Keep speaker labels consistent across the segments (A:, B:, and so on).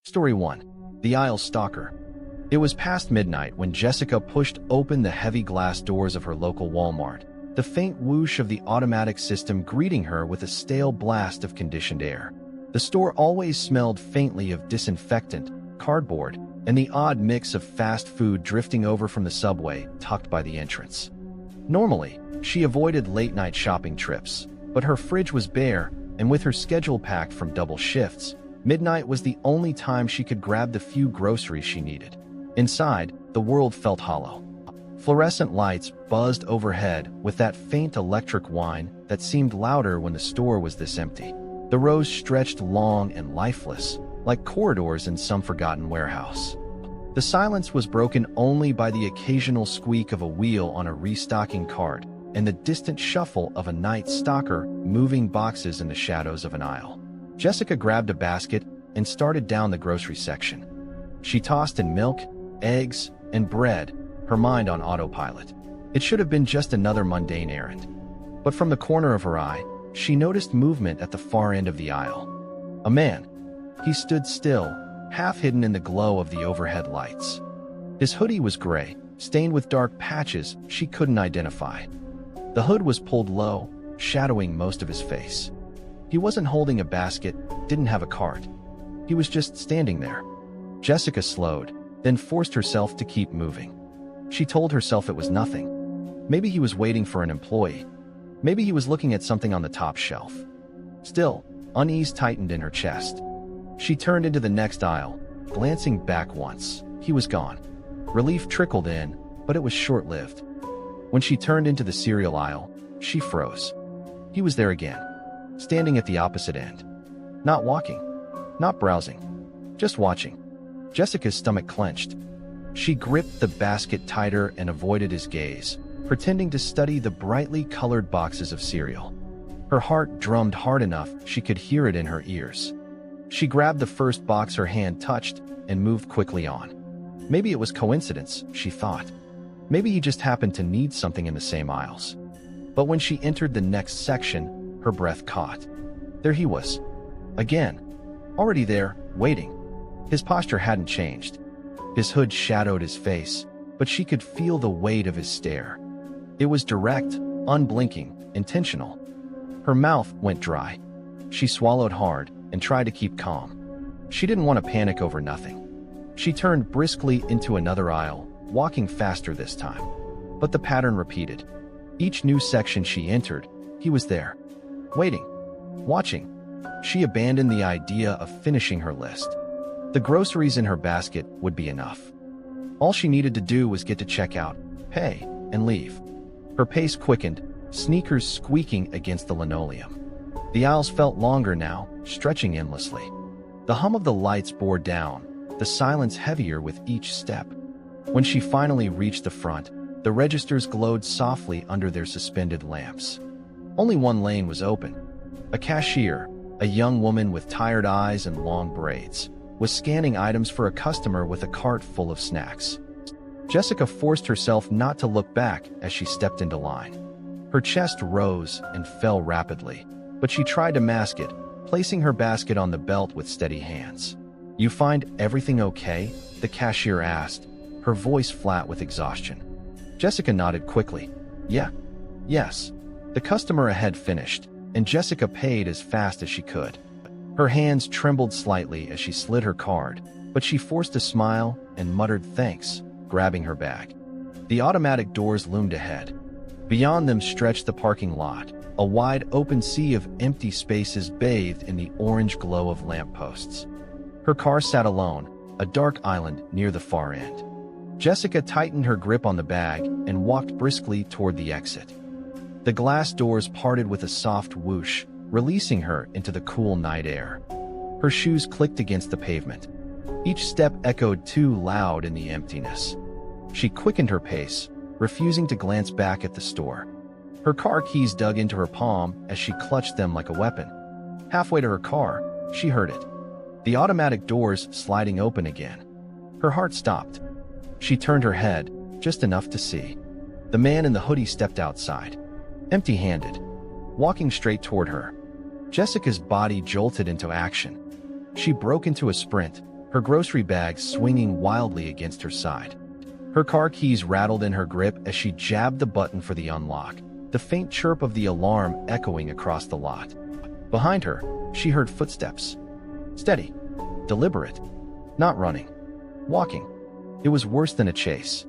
A: Story 1. The Aisle Stalker. It was past midnight when Jessica pushed open the heavy glass doors of her local Walmart, the faint whoosh of the automatic system greeting her with a stale blast of conditioned air. The store always smelled faintly of disinfectant, cardboard, and the odd mix of fast food drifting over from the subway tucked by the entrance. Normally, she avoided late-night shopping trips, but her fridge was bare, and with her schedule packed from double shifts, midnight was the only time she could grab the few groceries she needed. Inside, the world felt hollow. Fluorescent lights buzzed overhead with that faint electric whine that seemed louder when the store was this empty. The rows stretched long and lifeless, like corridors in some forgotten warehouse. The silence was broken only by the occasional squeak of a wheel on a restocking cart and the distant shuffle of a night stalker moving boxes in the shadows of an aisle. Jessica grabbed a basket and started down the grocery section. She tossed in milk, eggs, and bread, her mind on autopilot. It should have been just another mundane errand. But from the corner of her eye, she noticed movement at the far end of the aisle. A man. He stood still, half hidden in the glow of the overhead lights. His hoodie was gray, stained with dark patches she couldn't identify. The hood was pulled low, shadowing most of his face. He wasn't holding a basket, didn't have a cart. He was just standing there. Jessica slowed, then forced herself to keep moving. She told herself it was nothing. Maybe he was waiting for an employee. Maybe he was looking at something on the top shelf. Still, unease tightened in her chest. She turned into the next aisle, glancing back once. He was gone. Relief trickled in, but it was short-lived. When she turned into the cereal aisle, she froze. He was there again, standing at the opposite end. Not walking, not browsing, just watching. Jessica's stomach clenched. She gripped the basket tighter and avoided his gaze, pretending to study the brightly colored boxes of cereal. Her heart drummed hard enough she could hear it in her ears. She grabbed the first box her hand touched and moved quickly on. Maybe it was coincidence, she thought. Maybe he just happened to need something in the same aisles. But when she entered the next section, her breath caught. There he was. Again. Already there, waiting. His posture hadn't changed. His hood shadowed his face, but she could feel the weight of his stare. It was direct, unblinking, intentional. Her mouth went dry. She swallowed hard and tried to keep calm. She didn't want to panic over nothing. She turned briskly into another aisle, walking faster this time. But the pattern repeated. Each new section she entered, he was there. Waiting. Watching. She abandoned the idea of finishing her list. The groceries in her basket would be enough. All she needed to do was get to checkout, pay, and leave. Her pace quickened, sneakers squeaking against the linoleum. The aisles felt longer now, stretching endlessly. The hum of the lights bore down, the silence heavier with each step. When she finally reached the front, the registers glowed softly under their suspended lamps. Only one lane was open. A cashier, a young woman with tired eyes and long braids, was scanning items for a customer with a cart full of snacks. Jessica forced herself not to look back as she stepped into line. Her chest rose and fell rapidly, but she tried to mask it, placing her basket on the belt with steady hands. "You find everything okay?" the cashier asked, her voice flat with exhaustion. Jessica nodded quickly. Yes. The customer ahead finished, and Jessica paid as fast as she could. Her hands trembled slightly as she slid her card, but she forced a smile and muttered thanks, grabbing her bag. The automatic doors loomed ahead. Beyond them stretched the parking lot, a wide open sea of empty spaces bathed in the orange glow of lampposts. Her car sat alone, a dark island near the far end. Jessica tightened her grip on the bag and walked briskly toward the exit. The glass doors parted with a soft whoosh, releasing her into the cool night air. Her shoes clicked against the pavement. Each step echoed too loud in the emptiness. She quickened her pace, refusing to glance back at the store. Her car keys dug into her palm as she clutched them like a weapon. Halfway to her car, she heard it. The automatic doors sliding open again. Her heart stopped. She turned her head, just enough to see. The man in the hoodie stepped outside, empty-handed, walking straight toward her. Jessica's body jolted into action. She broke into a sprint, her grocery bag swinging wildly against her side. Her car keys rattled in her grip as she jabbed the button for the unlock, the faint chirp of the alarm echoing across the lot. Behind her, she heard footsteps. Steady, deliberate, not running, walking. It was worse than a chase.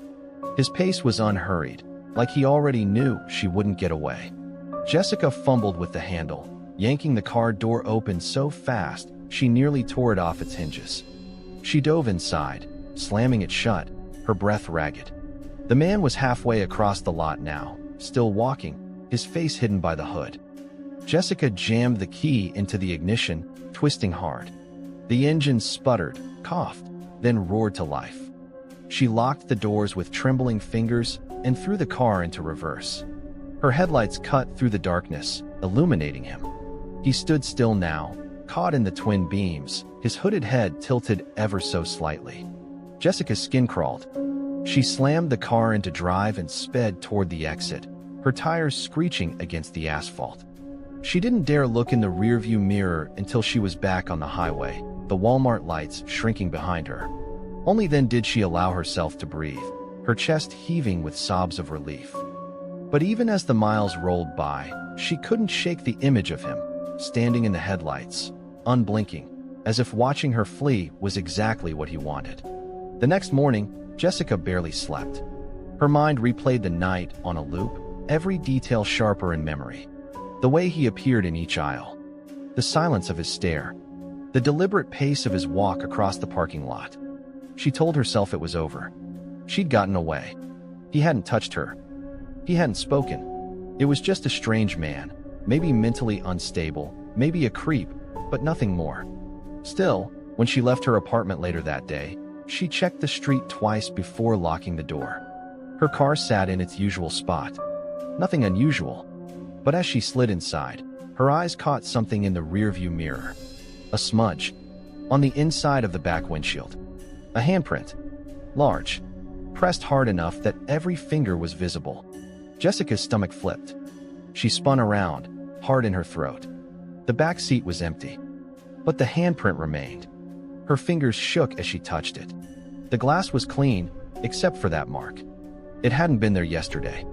A: His pace was unhurried, like he already knew she wouldn't get away. Jessica fumbled with the handle, yanking the car door open so fast she nearly tore it off its hinges. She dove inside, slamming it shut, her breath ragged. The man was halfway across the lot now, still walking, his face hidden by the hood. Jessica jammed the key into the ignition, twisting hard. The engine sputtered, coughed, then roared to life. She locked the doors with trembling fingers and threw the car into reverse. Her headlights cut through the darkness, illuminating him. He stood still now, caught in the twin beams, his hooded head tilted ever so slightly. Jessica's skin crawled. She slammed the car into drive and sped toward the exit, her tires screeching against the asphalt. She didn't dare look in the rearview mirror until she was back on the highway, the Walmart lights shrinking behind her. Only then did she allow herself to breathe, her chest heaving with sobs of relief. But even as the miles rolled by, she couldn't shake the image of him, standing in the headlights, unblinking, as if watching her flee was exactly what he wanted. The next morning, Jessica barely slept. Her mind replayed the night on a loop, every detail sharper in memory. The way he appeared in each aisle, the silence of his stare, the deliberate pace of his walk across the parking lot. She told herself it was over. She'd gotten away. He hadn't touched her. He hadn't spoken. It was just a strange man, maybe mentally unstable, maybe a creep, but nothing more. Still, when she left her apartment later that day, she checked the street twice before locking the door. Her car sat in its usual spot. Nothing unusual. But as she slid inside, her eyes caught something in the rearview mirror. A smudge. On the inside of the back windshield. A handprint. Large. Pressed hard enough that every finger was visible. Jessica's stomach flipped. She spun around, hard in her throat. The back seat was empty. But the handprint remained. Her fingers shook as she touched it. The glass was clean, except for that mark. It hadn't been there yesterday.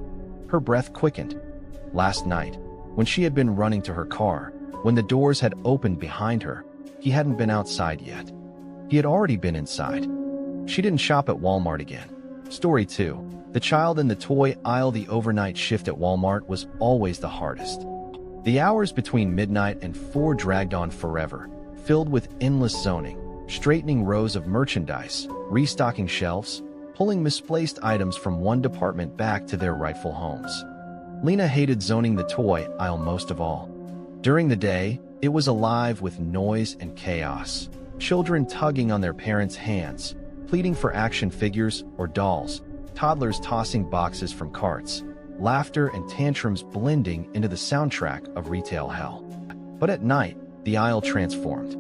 A: Her breath quickened. Last night, when she had been running to her car, when the doors had opened behind her, he hadn't been outside yet. He had already been inside. She didn't shop at Walmart again. Story 2. The child in the toy aisle. The overnight shift at Walmart was always the hardest. The hours between midnight and 4 dragged on forever, filled with endless zoning, straightening rows of merchandise, restocking shelves, pulling misplaced items from one department back to their rightful homes. Lena hated zoning the toy aisle most of all. During the day, it was alive with noise and chaos. Children tugging on their parents' hands, pleading for action figures or dolls, toddlers tossing boxes from carts, laughter and tantrums blending into the soundtrack of retail hell. But at night, the aisle transformed.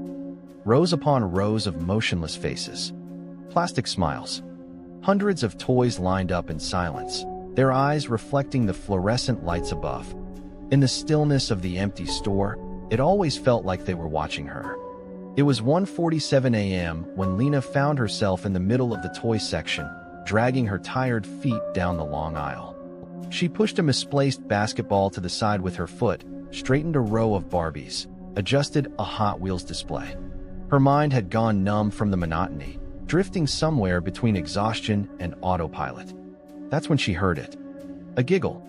A: Rows upon rows of motionless faces. Plastic smiles. Hundreds of toys lined up in silence, their eyes reflecting the fluorescent lights above. In the stillness of the empty store, it always felt like they were watching her. It was 1:47 a.m. when Lena found herself in the middle of the toy section, dragging her tired feet down the long aisle. She pushed a misplaced basketball to the side with her foot, straightened a row of Barbies, adjusted a Hot Wheels display. Her mind had gone numb from the monotony, drifting somewhere between exhaustion and autopilot. That's when she heard it. A giggle.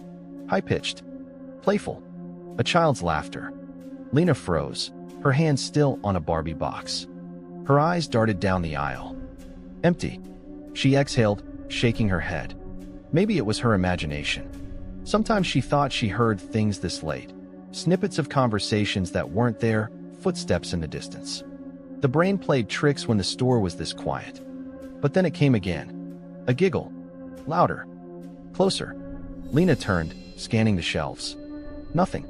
A: High-pitched. Playful. A child's laughter. Lena froze, her hand still on a Barbie box. Her eyes darted down the aisle. Empty. She exhaled, shaking her head. Maybe it was her imagination. Sometimes she thought she heard things this late. Snippets of conversations that weren't there, footsteps in the distance. The brain played tricks when the store was this quiet. But then it came again. A giggle. Louder. Closer. Lena turned, scanning the shelves. Nothing.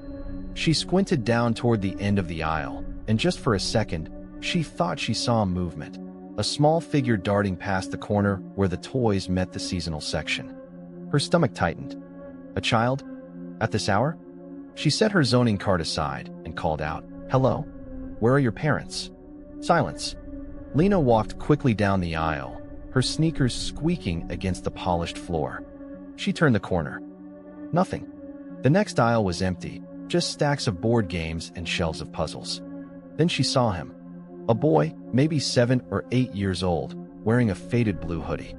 A: She squinted down toward the end of the aisle, and just for a second, she thought she saw movement. A small figure darting past the corner where the toys met the seasonal section. Her stomach tightened. A child? At this hour? She set her zoning card aside and called out, "Hello? Where are your parents?" Silence. Lena walked quickly down the aisle, her sneakers squeaking against the polished floor. She turned the corner. Nothing. The next aisle was empty, just stacks of board games and shelves of puzzles. Then she saw him. A boy, maybe 7 or 8 years old, wearing a faded blue hoodie.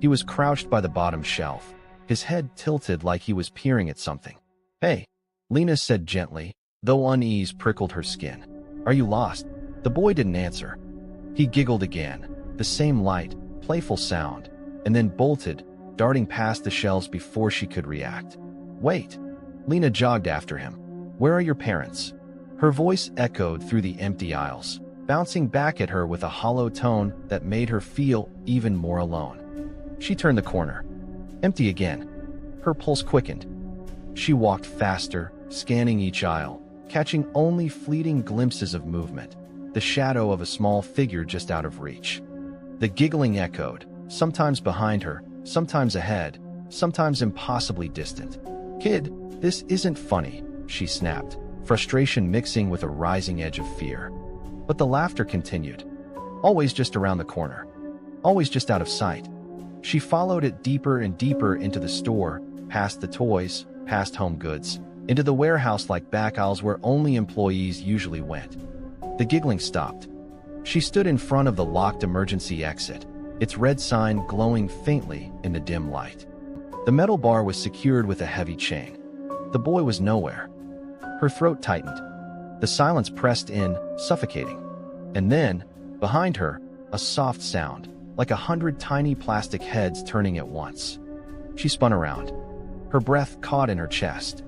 A: He was crouched by the bottom shelf, his head tilted like he was peering at something. "Hey," Lena said gently, though unease prickled her skin. "Are you lost?" The boy didn't answer. He giggled again, the same light, playful sound, and then bolted, darting past the shelves before she could react. "Wait!" Lena jogged after him. "Where are your parents?" Her voice echoed through the empty aisles, bouncing back at her with a hollow tone that made her feel even more alone. She turned the corner. Empty again. Her pulse quickened. She walked faster, scanning each aisle, catching only fleeting glimpses of movement, the shadow of a small figure just out of reach. The giggling echoed, sometimes behind her, sometimes ahead, sometimes impossibly distant. "Kid, this isn't funny," she snapped, frustration mixing with a rising edge of fear. But the laughter continued. Always just around the corner. Always just out of sight. She followed it deeper and deeper into the store, past the toys, past home goods, into the warehouse-like back aisles where only employees usually went. The giggling stopped. She stood in front of the locked emergency exit, its red sign glowing faintly in the dim light. The metal bar was secured with a heavy chain. The boy was nowhere. Her throat tightened. The silence pressed in, suffocating. And then, behind her, a soft sound, like 100 tiny plastic heads turning at once. She spun around. Her breath caught in her chest.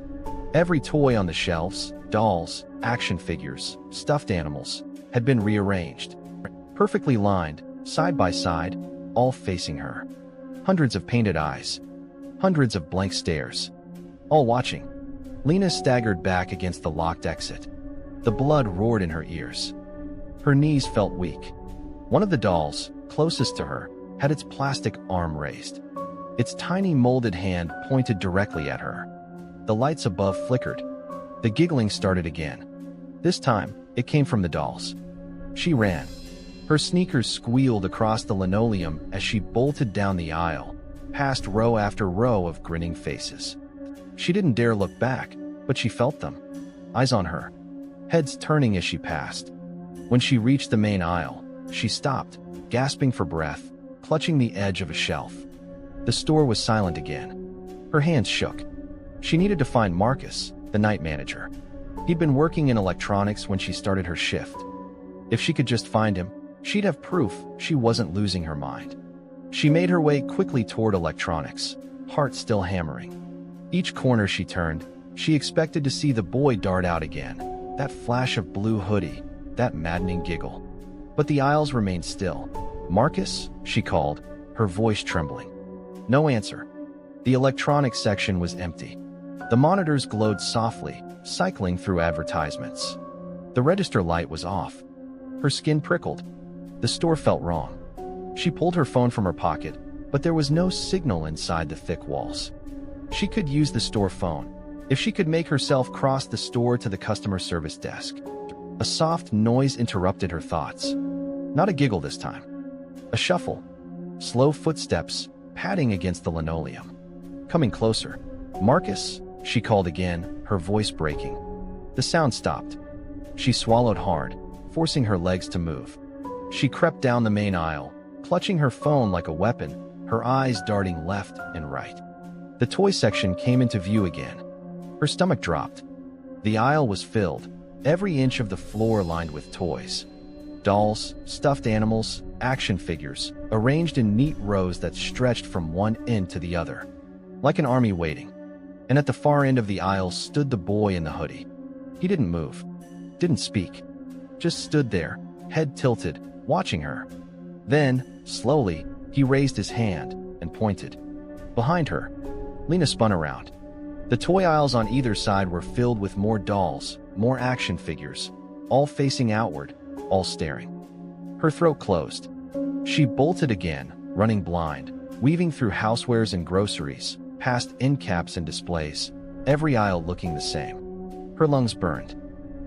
A: Every toy on the shelves, dolls, action figures, stuffed animals, had been rearranged, perfectly lined, side by side, all facing her. Hundreds of painted eyes. Hundreds of blank stares. All watching. Lena staggered back against the locked exit. The blood roared in her ears. Her knees felt weak. One of the dolls, closest to her, had its plastic arm raised. Its tiny molded hand pointed directly at her. The lights above flickered. The giggling started again. This time, it came from the dolls. She ran. Her sneakers squealed across the linoleum as she bolted down the aisle, past row after row of grinning faces. She didn't dare look back, but she felt them. Eyes on her. Heads turning as she passed. When she reached the main aisle, she stopped, gasping for breath, clutching the edge of a shelf. The store was silent again. Her hands shook. She needed to find Marcus, the night manager. He'd been working in electronics when she started her shift. If she could just find him, she'd have proof she wasn't losing her mind. She made her way quickly toward electronics, heart still hammering. Each corner she turned, she expected to see the boy dart out again, that flash of blue hoodie, that maddening giggle. But the aisles remained still. "Marcus?" she called, her voice trembling. No answer. The electronics section was empty. The monitors glowed softly, cycling through advertisements. The register light was off. Her skin prickled. The store felt wrong. She pulled her phone from her pocket, but there was no signal inside the thick walls. She could use the store phone, if she could make herself cross the store to the customer service desk. A soft noise interrupted her thoughts. Not a giggle this time. A shuffle. Slow footsteps, padding against the linoleum. Coming closer. "Marcus?" she called again, her voice breaking. The sound stopped. She swallowed hard, forcing her legs to move. She crept down the main aisle, clutching her phone like a weapon, her eyes darting left and right. The toy section came into view again. Her stomach dropped. The aisle was filled, every inch of the floor lined with toys. Dolls, stuffed animals, action figures, arranged in neat rows that stretched from one end to the other, like an army waiting. And at the far end of the aisle stood the boy in the hoodie. He didn't move, didn't speak, just stood there, head tilted, watching her. Then, slowly, he raised his hand and pointed. Behind her, Lena spun around. The toy aisles on either side were filled with more dolls, more action figures, all facing outward, all staring. Her throat closed. She bolted again, running blind, weaving through housewares and groceries, past end caps and displays, every aisle looking the same. Her lungs burned.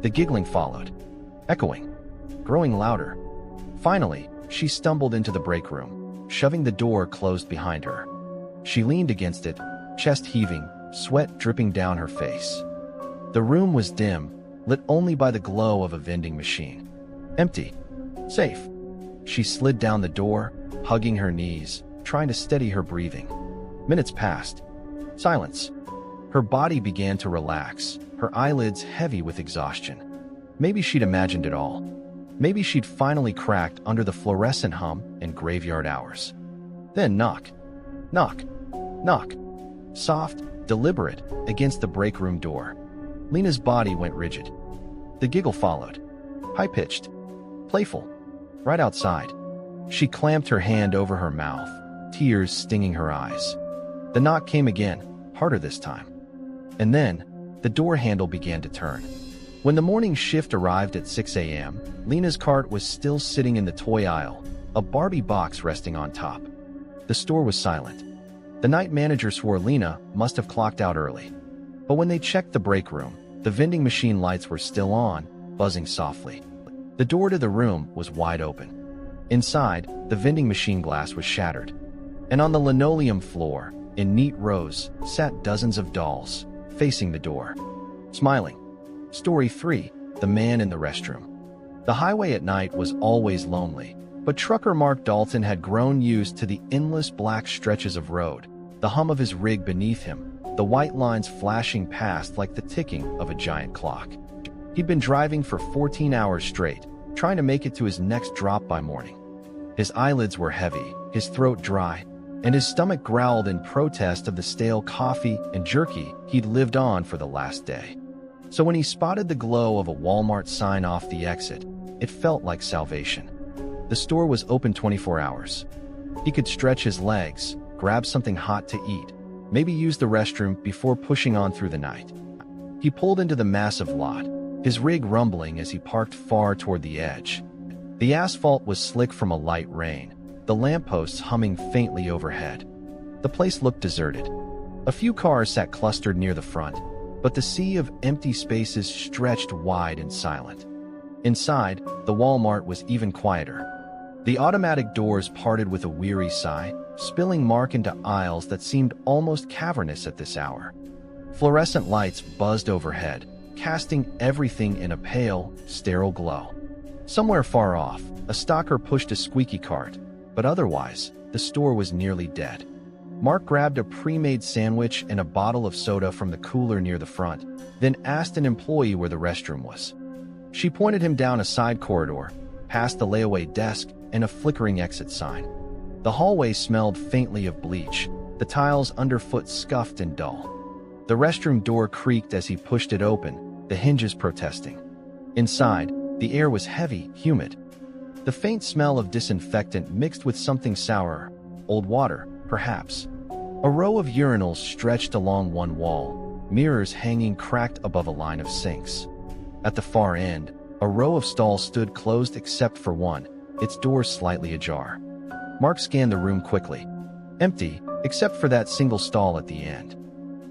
A: The giggling followed, echoing, growing louder. Finally, She stumbled into the break room, shoving the door closed behind her. She leaned against it, chest heaving, sweat dripping down her face. The room was dim, lit only by the glow of a vending machine. Empty. Safe. She slid down the door, hugging her knees, trying to steady her breathing. Minutes passed. Silence. Her body began to relax, her eyelids heavy with exhaustion. Maybe she'd imagined it all. Maybe she'd finally cracked under the fluorescent hum and graveyard hours. Then knock. Knock. Knock. Soft, deliberate, against the break room door. Lena's body went rigid. The giggle followed. High-pitched. Playful. Right outside. She clamped her hand over her mouth, tears stinging her eyes. The knock came again, harder this time. And then, the door handle began to turn. When the morning shift arrived at 6 a.m., Lena's cart was still sitting in the toy aisle, a Barbie box resting on top. The store was silent. The night manager swore Lena must have clocked out early. But when they checked the break room, the vending machine lights were still on, buzzing softly. The door to the room was wide open. Inside, the vending machine glass was shattered. And on the linoleum floor, in neat rows, sat dozens of dolls, facing the door. Smiling. Story 3. The Man in the Restroom. The highway at night was always lonely, but trucker Mark Dalton had grown used to the endless black stretches of road, the hum of his rig beneath him, the white lines flashing past like the ticking of a giant clock. He'd been driving for 14 hours straight, trying to make it to his next drop by morning. His eyelids were heavy, his throat dry, and his stomach growled in protest of the stale coffee and jerky he'd lived on for the last day. So when he spotted the glow of a Walmart sign off the exit, it felt like salvation. The store was open 24 hours. He could stretch his legs, grab something hot to eat, maybe use the restroom before pushing on through the night. He pulled into the massive lot, his rig rumbling as he parked far toward the edge. The asphalt was slick from a light rain, the lampposts humming faintly overhead. The place looked deserted. A few cars sat clustered near the front, but the sea of empty spaces stretched wide and silent. Inside, the Walmart was even quieter. The automatic doors parted with a weary sigh, spilling Mark into aisles that seemed almost cavernous at this hour. Fluorescent lights buzzed overhead, casting everything in a pale, sterile glow. Somewhere far off, a stalker pushed a squeaky cart, but otherwise, the store was nearly dead. Mark grabbed a pre-made sandwich and a bottle of soda from the cooler near the front, then asked an employee where the restroom was. She pointed him down a side corridor, past the layaway desk and a flickering exit sign. The hallway smelled faintly of bleach, the tiles underfoot scuffed and dull. The restroom door creaked as he pushed it open, the hinges protesting. Inside, the air was heavy, humid. The faint smell of disinfectant mixed with something sour, old water, perhaps. A row of urinals stretched along one wall, mirrors hanging cracked above a line of sinks. At the far end, a row of stalls stood closed except for one, its door slightly ajar. Mark scanned the room quickly. Empty, except for that single stall at the end.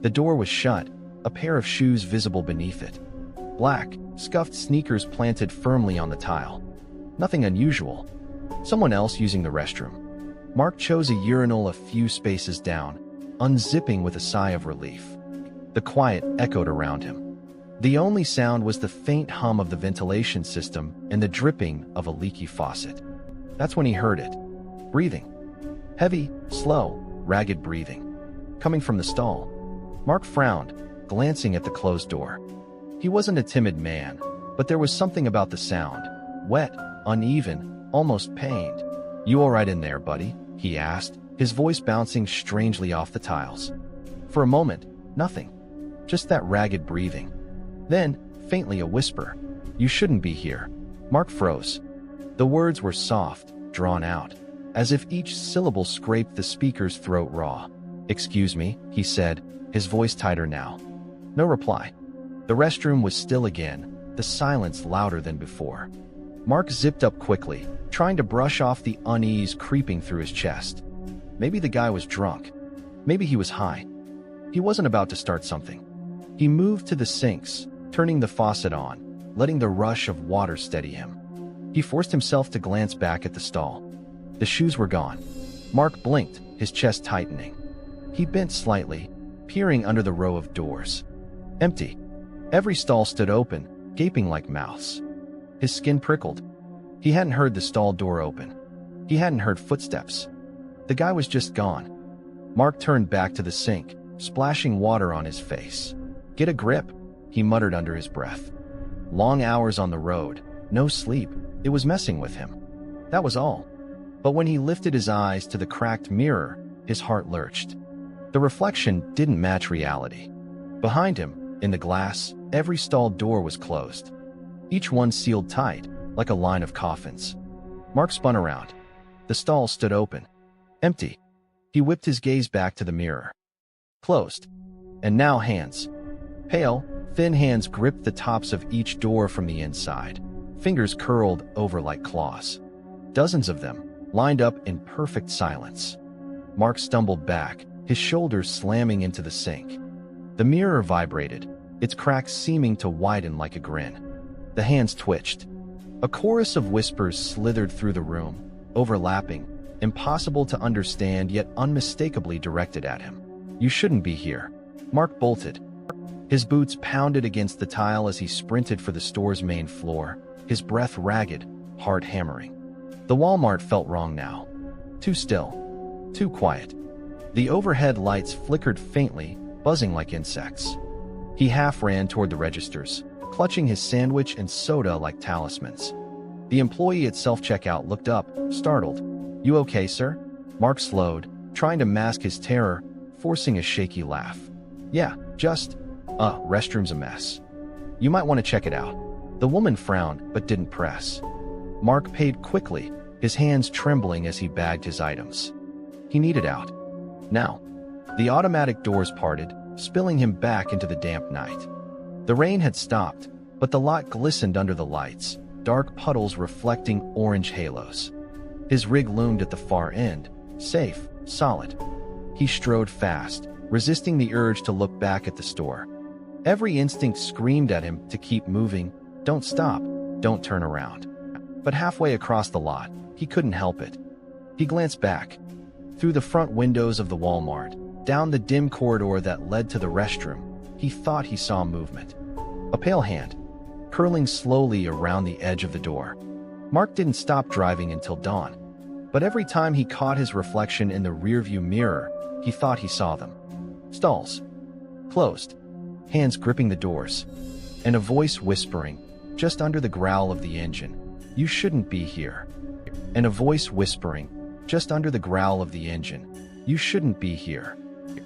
A: The door was shut, a pair of shoes visible beneath it. Black, scuffed sneakers planted firmly on the tile. Nothing unusual. Someone else using the restroom. Mark chose a urinal a few spaces down, unzipping with a sigh of relief. The quiet echoed around him. The only sound was the faint hum of the ventilation system and the dripping of a leaky faucet. That's when he heard it. Breathing. Heavy, slow, ragged breathing. Coming from the stall. Mark frowned, glancing at the closed door. He wasn't a timid man, but there was something about the sound. Wet, uneven, almost pained. "You all right in there, buddy?" he asked, his voice bouncing strangely off the tiles. For a moment, nothing. Just that ragged breathing. Then, faintly a whisper. "You shouldn't be here." Mark froze. The words were soft, drawn out, as if each syllable scraped the speaker's throat raw. "Excuse me," he said, his voice tighter now. No reply. The restroom was still again, the silence louder than before. Mark zipped up quickly, trying to brush off the unease creeping through his chest. Maybe the guy was drunk. Maybe he was high. He wasn't about to start something. He moved to the sinks, turning the faucet on, letting the rush of water steady him. He forced himself to glance back at the stall. The shoes were gone. Mark blinked, his chest tightening. He bent slightly, peering under the row of doors. Empty. Every stall stood open, gaping like mouths. His skin prickled. He hadn't heard the stall door open. He hadn't heard footsteps. The guy was just gone. Mark turned back to the sink, splashing water on his face. Get a grip, he muttered under his breath. Long hours on the road, no sleep, it was messing with him. That was all. But when he lifted his eyes to the cracked mirror, his heart lurched. The reflection didn't match reality. Behind him, in the glass, every stall door was closed. Each one sealed tight, like a line of coffins. Mark spun around. The stalls stood open. Empty. He whipped his gaze back to the mirror. Closed. And now hands. Pale, thin hands gripped the tops of each door from the inside. Fingers curled over like claws. Dozens of them, lined up in perfect silence. Mark stumbled back, his shoulders slamming into the sink. The mirror vibrated, its cracks seeming to widen like a grin. The hands twitched. A chorus of whispers slithered through the room, overlapping, impossible to understand yet unmistakably directed at him. You shouldn't be here. Mark bolted. His boots pounded against the tile as he sprinted for the store's main floor, his breath ragged, heart hammering. The Walmart felt wrong now. Too still. Too quiet. The overhead lights flickered faintly, buzzing like insects. He half ran toward the registers, clutching his sandwich and soda like talismans. The employee at self-checkout looked up, startled. You okay, sir? Mark slowed, trying to mask his terror, forcing a shaky laugh. Yeah, just, restroom's a mess. You might want to check it out. The woman frowned, but didn't press. Mark paid quickly, his hands trembling as he bagged his items. He needed out. Now. The automatic doors parted, spilling him back into the damp night. The rain had stopped, but the lot glistened under the lights, dark puddles reflecting orange halos. His rig loomed at the far end, safe, solid. He strode fast, resisting the urge to look back at the store. Every instinct screamed at him to keep moving, don't stop, don't turn around. But halfway across the lot, he couldn't help it. He glanced back. Through the front windows of the Walmart, down the dim corridor that led to the restroom, he thought he saw movement. A pale hand, curling slowly around the edge of the door. Mark didn't stop driving until dawn. But every time he caught his reflection in the rearview mirror, he thought he saw them. Stalls. Closed. Hands gripping the doors. And a voice whispering, just under the growl of the engine, you shouldn't be here. And a voice whispering, just under the growl of the engine, you shouldn't be here.